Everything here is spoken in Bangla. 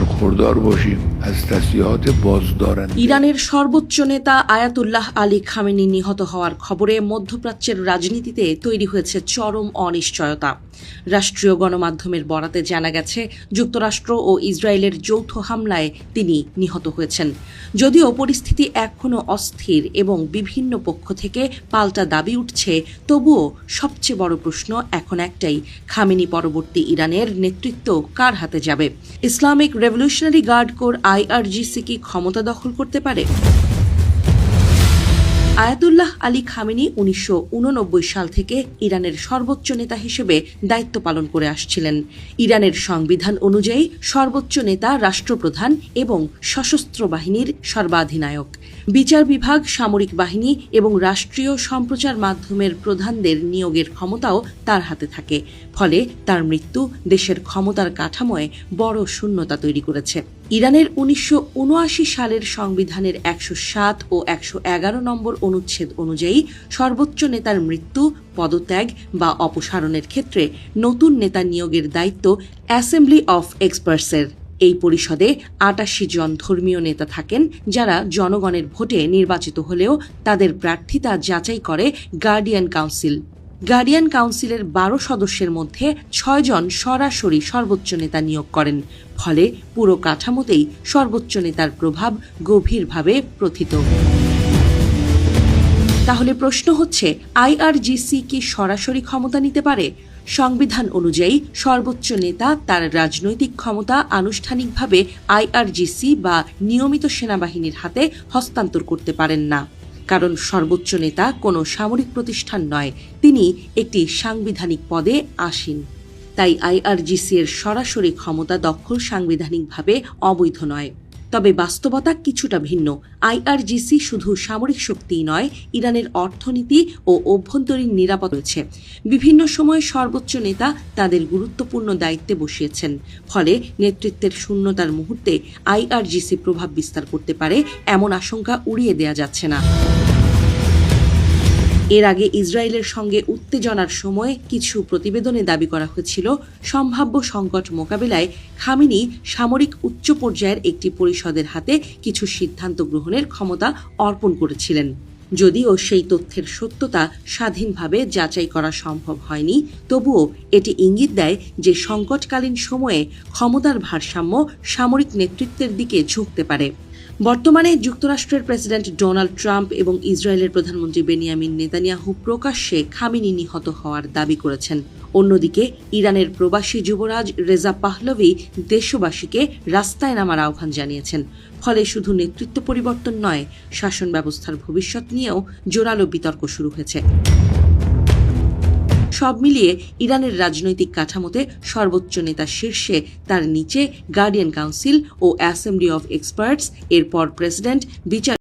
برخوردار باشیم از تصریحات بازدارنده ইরানের সর্বোচ্চ নেতা আয়াতুল্লাহ আলী খামেনি নিহত হওয়ার খবরে মধ্যপ্রাচ্যের রাজনীতিতে তৈরি হয়েছে চরম অনিশ্চয়তা। রাষ্ট্রীয় গণমাধ্যমের বরাতে জানা গেছে, যুক্তরাষ্ট্র ও ইসরায়েলের যৌথ হামলায় তিনি নিহত হয়েছেন। যদিও পরিস্থিতি এখনও অস্থির এবং বিভিন্ন পক্ষ থেকে পাল্টা দাবি উঠছে, তবুও সবচেয়ে বড় প্রশ্ন এখন একটাই: খামেনি পরবর্তী ইরানের নেতৃত্ব কার হাতে যাবে? Islamic Revolutionary Guard Corps IRGC কি ক্ষমতা দখল করতে পারে? আয়াতুল্লাহ আলী খামেনি 1989 সাল থেকে ইরানের সর্বোচ্চ নেতা হিসেবে দায়িত্ব পালন করে আসছিলেন। ইরানের সংবিধান অনুযায়ী সর্বোচ্চ নেতা রাষ্ট্রপ্রধান এবং সশস্ত্র বাহিনীর সর্বাধিনায়ক। বিচার বিভাগ, সামরিক বাহিনী এবং রাষ্ট্রীয় সম্প্রচার মাধ্যমের প্রধানদের নিয়োগের ক্ষমতাও তার হাতে থাকে। ফলে তার মৃত্যু দেশের ক্ষমতার কাঠামোয় বড় শূন্যতা তৈরি করেছে। ইরানের 1979 সালের সংবিধানের 107 ও 111 নম্বর অনুচ্ছেদ অনুযায়ী সর্বোচ্চ নেতার মৃত্যু, পদত্যাগ বা অপসারণের ক্ষেত্রে নতুন নেতা নিয়োগের দায়িত্ব অ্যাসেম্বলি অফ এক্সপার্টসের। এই পরিষদে 88 জন ধর্মীয় নেতা থাকেন, যারা জনগণের ভোটে নির্বাচিত হলেও তাদের প্রার্থিতা যাচাই করে গার্ডিয়ান কাউন্সিল। গার্ডিয়ান কাউন্সিলের 12 সদস্যের মধ্যে 6 জন সরাসরি সর্বোচ্চ নেতা নিয়োগ করেন। ফলে পুরো কাঠামোতেই সর্বোচ্চ নেতার প্রভাব গভীরভাবে প্রথিত। তাহলে প্রশ্ন হচ্ছে, IRGC কি সরাসরি ক্ষমতা নিতে পারে? সংবিধান অনুযায়ী সর্বোচ্চ নেতা তার রাজনৈতিক ক্ষমতা আনুষ্ঠানিকভাবে IRGC বা নিয়মিত সেনাবাহিনীর হাতে হস্তান্তর করতে পারেন না, কারণ সর্বোচ্চ নেতা কোনো সামরিক প্রতিষ্ঠান নয়, তিনি একটি সাংবিধানিক পদে আসীন। তাই IRGC এর সরাসরি ক্ষমতা দখল সাংবিধানিকভাবে অবৈধ নয়। তবে বাস্তবতা কিছুটা ভিন্ন। IRGC শুধু সামরিক শক্তিই নয়, ইরানের অর্থনীতি ও অভ্যন্তরীণ নিরাপত্তা রয়েছে। বিভিন্ন সময়ে সর্বোচ্চ নেতা তাদের গুরুত্বপূর্ণ দায়িত্বে বসিয়েছেন। ফলে নেতৃত্বের শূন্যতার মুহূর্তে IRGC প্রভাব বিস্তার করতে পারে, এমন আশঙ্কা উড়িয়ে দেওয়া যাচ্ছে না। এর আগে ইসরায়েলের সঙ্গে উত্তেজনার সময় কিছু প্রতিবেদনে দাবি করা হয়েছিল, সম্ভাব্য সংকট মোকাবিলায় খামেনি সামরিক উচ্চ পর্যায়ের একটি পরিষদের হাতে কিছু সিদ্ধান্ত গ্রহণের ক্ষমতা অর্পণ করেছিলেন। যদিও সেই তথ্যের সত্যতা স্বাধীনভাবে যাচাই করা সম্ভব হয়নি, তবুও এটি ইঙ্গিত দেয় যে সংকটকালীন সময়ে ক্ষমতার ভারসাম্য সামরিক নেতৃত্বের দিকে ঝুঁকতে পারে। বর্তমানে যুক্তরাষ্ট্রের প্রেসিডেন্ট ডোনাল্ড ট্রাম্প এবং ইসরায়েলের প্রধানমন্ত্রী বেনিয়ামিন নেতানিয়াহু প্রকাশ্যে খামেনি নিহত হওয়ার দাবি করেছেন। অন্যদিকে ইরানের প্রবাসী যুবরাজ রেজা পাহলভি দেশবাসীকে রাস্তায় নামার আহ্বান জানিয়েছেন। ফলে শুধু নেতৃত্ব পরিবর্তন নয়, শাসন ব্যবস্থার ভবিষ্যৎ নিয়েও জোরালো বিতর্ক শুরু হয়েছে। সব মিলিয়ে ইরানের রাজনৈতিক কাঠামোতে সর্বোচ্চ নেতা শীর্ষে, তার নিচে গার্ডিয়ান কাউন্সিল ও অ্যাসেম্বলি অফ এক্সপার্টস, এরপর প্রেসিডেন্ট, বিচার